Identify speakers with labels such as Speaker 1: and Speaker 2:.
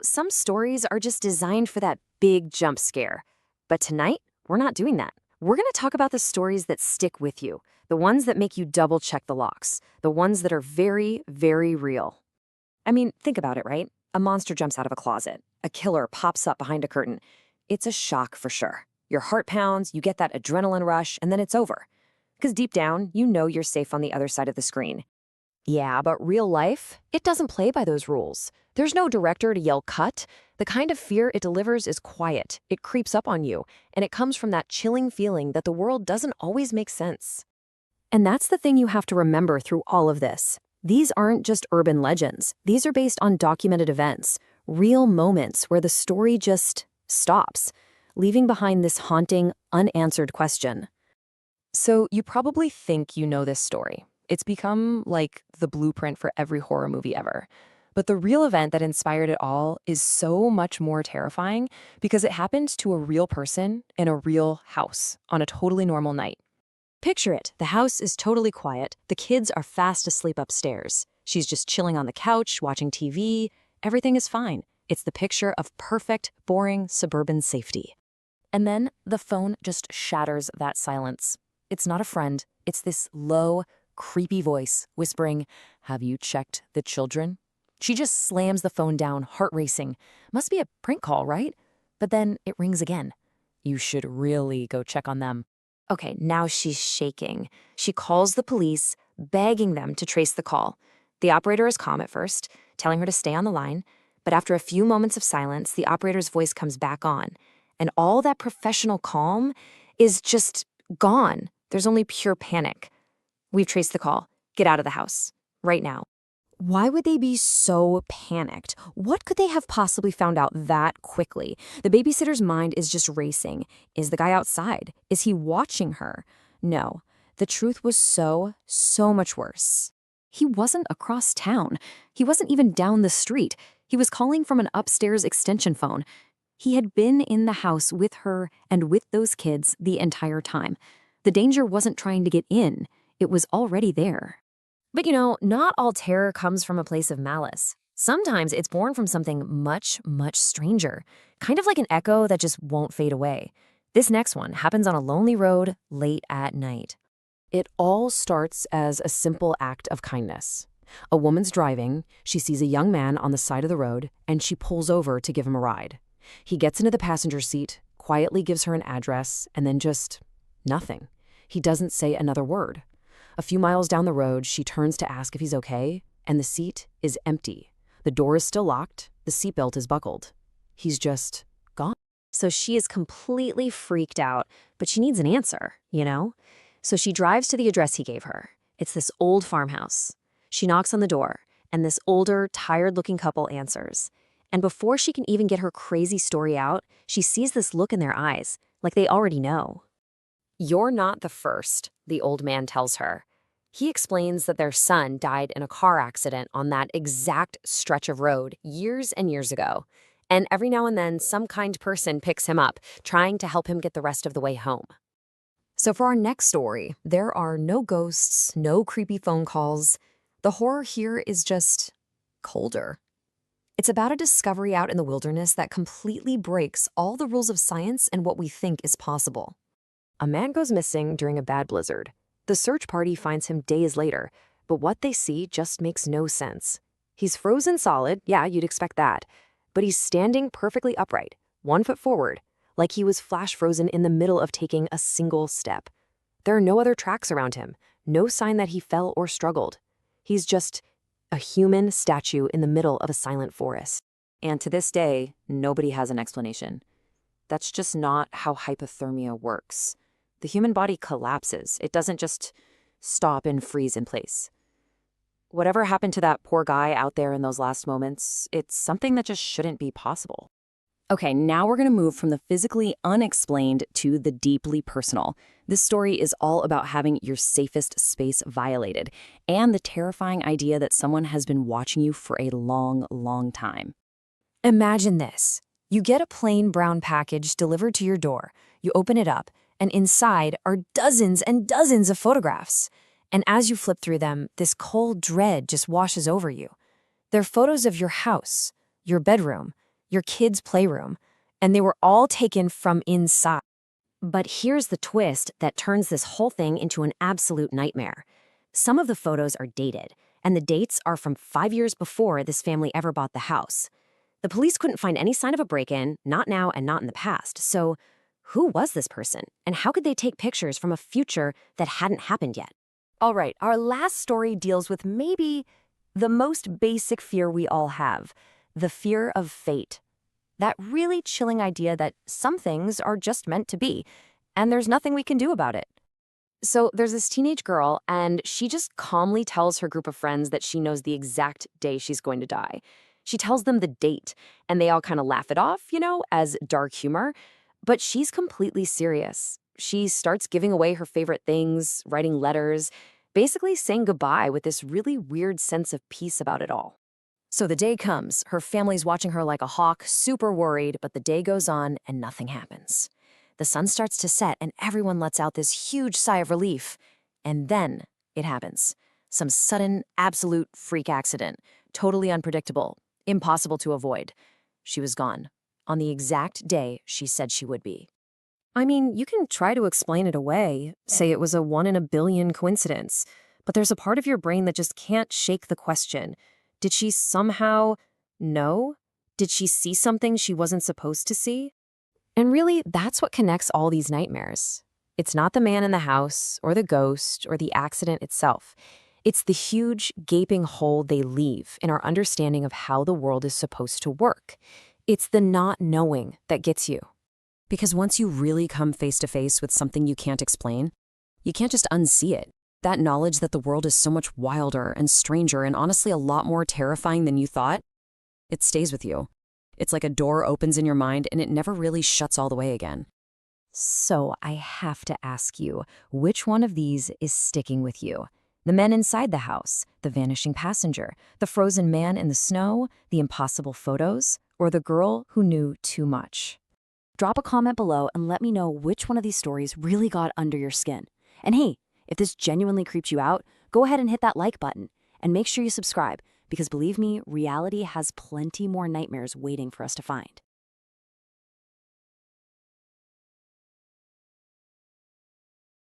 Speaker 1: Some stories are just designed for that big jump scare. But tonight, we're not doing that. We're going to talk about the stories that stick with you, the ones that make you double check the locks, the ones that are very, very real. I mean, think about it, right? A monster jumps out of a closet. A killer pops up behind a curtain. It's a shock for sure. Your heart pounds, you get that adrenaline rush, and then it's over. Because deep down, you know you're safe on the other side of the screen. Yeah, but real life, it doesn't play by those rules. There's no director to yell cut. The kind of fear it delivers is quiet. It creeps up on you, and it comes from that chilling feeling that the world doesn't always make sense. And that's the thing you have to remember through all of this. These aren't just urban legends. These are based on documented events, real moments where the story just stops, leaving behind this haunting, unanswered question. So you probably think you know this story. It's become like the blueprint for every horror movie ever. But the real event that inspired it all is so much more terrifying because it happened to a real person in a real house on a totally normal night. Picture it. The house is totally quiet. The kids are fast asleep upstairs. She's just chilling on the couch, watching TV. Everything is fine. It's the picture of perfect, boring, suburban safety. And then the phone just shatters that silence. It's not a friend. It's this low, creepy voice whispering, "Have you checked the children?" She just slams the phone down, heart racing. Must be a prank call, right? But then it rings again. You should really go check on them. Okay, now she's shaking. She calls the police, begging them to trace the call. The operator is calm at first, telling her to stay on the line. But after a few moments of silence, the operator's voice comes back on. And all that professional calm is just gone. There's only pure panic. We've traced the call. Get out of the house. Right now. Why would they be so panicked? What could they have possibly found out that quickly? The babysitter's mind is just racing. Is the guy outside? Is he watching her? No. The truth was so much worse. He wasn't across town. He wasn't even down the street. He was calling from an upstairs extension phone. He had been in the house with her and with those kids the entire time. The danger wasn't trying to get in. It was already there. But not all terror comes from a place of malice. Sometimes it's born from something much, much stranger, kind of like an echo that just won't fade away. This next one happens on a lonely road late at night. It all starts as a simple act of kindness. A woman's driving, she sees a young man on the side of the road, and she pulls over to give him a ride. He gets into the passenger seat, quietly gives her an address, and then just nothing. He doesn't say another word. A few miles down the road, she turns to ask if he's okay, and the seat is empty. The door is still locked, the seatbelt is buckled. He's just gone. So she is completely freaked out, but she needs an answer, So she drives to the address he gave her. It's this old farmhouse. She knocks on the door, and this older, tired-looking couple answers. And before she can even get her crazy story out, she sees this look in their eyes, like they already know. "You're not the first," the old man tells her. He explains that their son died in a car accident on that exact stretch of road years and years ago. And every now and then, some kind person picks him up, trying to help him get the rest of the way home. So for our next story, there are no ghosts, no creepy phone calls. The horror here is just colder. It's about a discovery out in the wilderness that completely breaks all the rules of science and what we think is possible. A man goes missing during a bad blizzard. The search party finds him days later, but what they see just makes no sense. He's frozen solid, yeah, you'd expect that, but he's standing perfectly upright, 1 foot forward, like he was flash frozen in the middle of taking a single step. There are no other tracks around him, no sign that he fell or struggled. He's just a human statue in the middle of a silent forest. And to this day, nobody has an explanation. That's just not how hypothermia works. The human body collapses. It doesn't just stop and freeze in place. Whatever happened to that poor guy out there in those last moments, it's something that just shouldn't be possible. Okay, now we're going to move from the physically unexplained to the deeply personal. This story is all about having your safest space violated and the terrifying idea that someone has been watching you for a long, long time. Imagine this. You get a plain brown package delivered to your door. You open it up, and inside are dozens and dozens of photographs. And as you flip through them, this cold dread just washes over you. They're photos of your house, your bedroom, your kids' playroom, and they were all taken from inside. But here's the twist that turns this whole thing into an absolute nightmare. Some of the photos are dated, and the dates are from 5 years before this family ever bought the house. The police couldn't find any sign of a break-in, not now and not in the past. So who was this person, and how could they take pictures from a future that hadn't happened yet?
Speaker 2: All right, our last story deals with maybe the most basic fear we all have, the fear of fate. That really chilling idea that some things are just meant to be, and there's nothing we can do about it.
Speaker 1: So there's this teenage girl, and she just calmly tells her group of friends that she knows the exact day she's going to die. She tells them the date, and they all kind of laugh it off, as dark humor. But she's completely serious. She starts giving away her favorite things, writing letters, basically saying goodbye with this really weird sense of peace about it all. So the day comes, her family's watching her like a hawk, super worried, but the day goes on and nothing happens. The sun starts to set and everyone lets out this huge sigh of relief. And then it happens. Some sudden, absolute freak accident. Totally unpredictable. Impossible to avoid. She was gone. On the exact day she said she would be. I mean, you can try to explain it away, say it was a 1 in a billion coincidence, but there's a part of your brain that just can't shake the question. Did she somehow know? Did she see something she wasn't supposed to see? And really, that's what connects all these nightmares. It's not the man in the house, or the ghost, or the accident itself. It's the huge, gaping hole they leave in our understanding of how the world is supposed to work. It's the not knowing that gets you. Because once you really come face to face with something you can't explain, you can't just unsee it. That knowledge that the world is so much wilder and stranger and honestly a lot more terrifying than you thought, it stays with you. It's like a door opens in your mind and it never really shuts all the way again. So I have to ask you, which one of these is sticking with you? The men inside the house, the vanishing passenger, the frozen man in the snow, the impossible photos, or the girl who knew too much?
Speaker 2: Drop a comment below and let me know which one of these stories really got under your skin. And hey, if this genuinely creeps you out, go ahead and hit that like button. And make sure you subscribe, because believe me, reality has plenty more nightmares waiting for us to find.